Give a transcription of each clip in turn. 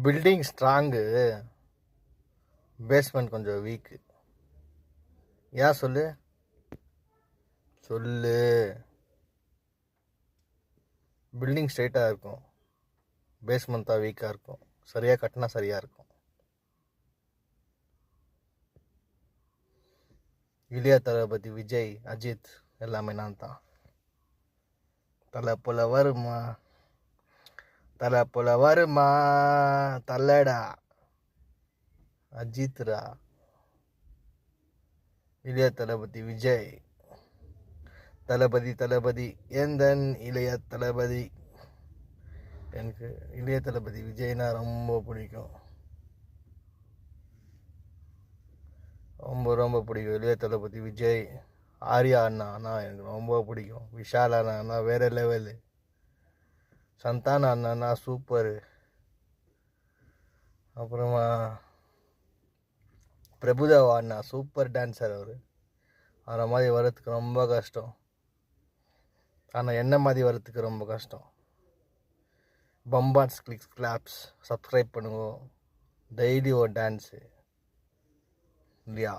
Building strong, basement கொஞ்சம் week. ஏன் சொல்லு சொல்லு. பில்டிங் ஸ்ட்ரைட்டாக இருக்கும், பேஸ்மெண்ட் தான் வீக்காக இருக்கும். சரியாக கட்டினா சரியாக இருக்கும். இளைய தளபதி விஜய், அஜித் எல்லாமே நான் தான். தலை போல வருமா, தலை போல வருமா, தல்லடா அஜித்ரா. இளைய தளபதி விஜய், தளபதி தளபதி எந்தன் இளைய தளபதி. எனக்கு இளைய தளபதி விஜய்னா ரொம்ப பிடிக்கும், ரொம்ப ரொம்ப பிடிக்கும். இளைய தளபதி விஜய். ஆர்யா அண்ணா எனக்கு ரொம்ப பிடிக்கும். விஷால் அண்ணா வேற லெவலு. சந்தான அண்ணா சூப்பரு. அப்புறமா பிரபுதேவா அண்ணா சூப்பர் டான்ஸர். அவரை மாதிரி வர்றதுக்கு ரொம்ப கஷ்டம். ஆனால் என்ன மாதிரி வர்றதுக்கு ரொம்ப கஷ்டம். பம்பான்ஸ் கிளிக்ஸ் கிளாப்ஸ் சப்ஸ்கிரைப் பண்ணுங்க. டெய்லி ஒரு டான்ஸு இல்லையா?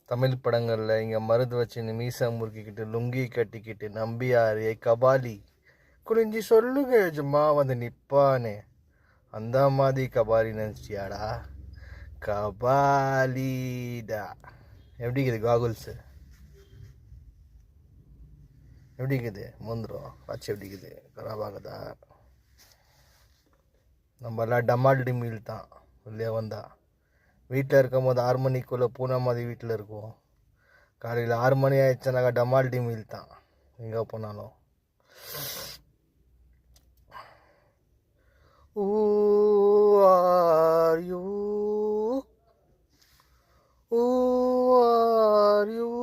தமிழ் படங்களில் இங்கே மருது வச்சுன்னு மீசை முறுக்கிக்கிட்டு லுங்கி கட்டிக்கிட்டு நம்பியாரு கபாலி குறிஞ்சி சொல்லுங்க சும்மா வந்து நிற்பானே, அந்த மாதிரி கபாலி நினச்சியாடா? கபாலிடா. எப்படி இருக்குது காகுல்ஸு? எப்படி இருக்குது முந்திரம் வச்சு? எப்படி இருக்குது கராபாகதா? நம்மளாம் டமால் டிமில் தான் இல்லையா? வந்தா வீட்டில் இருக்கும் போது 6 மணிக்குள்ளே பூனை மாதிரி வீட்டில் இருக்கும். காலையில் 6 மணி ஆயிடுச்சுனாக்கா டமால் டிமில் தான் எங்கே போனாலும். Who are you? Who are you?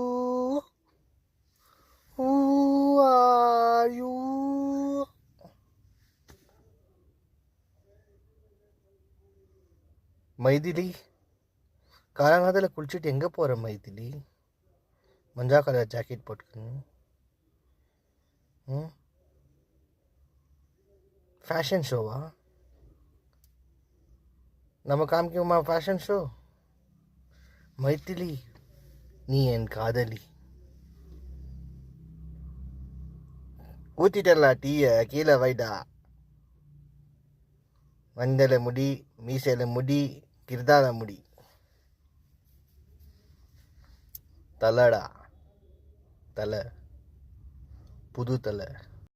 Who are you? Maithili, காலங்காலத்தில் குளிச்சுட்டு எங்கே போகிற மைதிலி? மஞ்சா கலர் ஜாக்கெட் போட்டுக்கணும். ஃபேஷன் ஷோவா? நம்ம காமிக்குமா ஃபேஷன் ஷோ? மைதிலி, நீ என் காதலி. ஊத்திட்டல டீயை கீழே வைடா. மண்டல முடி, மீசையில முடி, கிருதால முடி. தலடா தலை, புது தலை.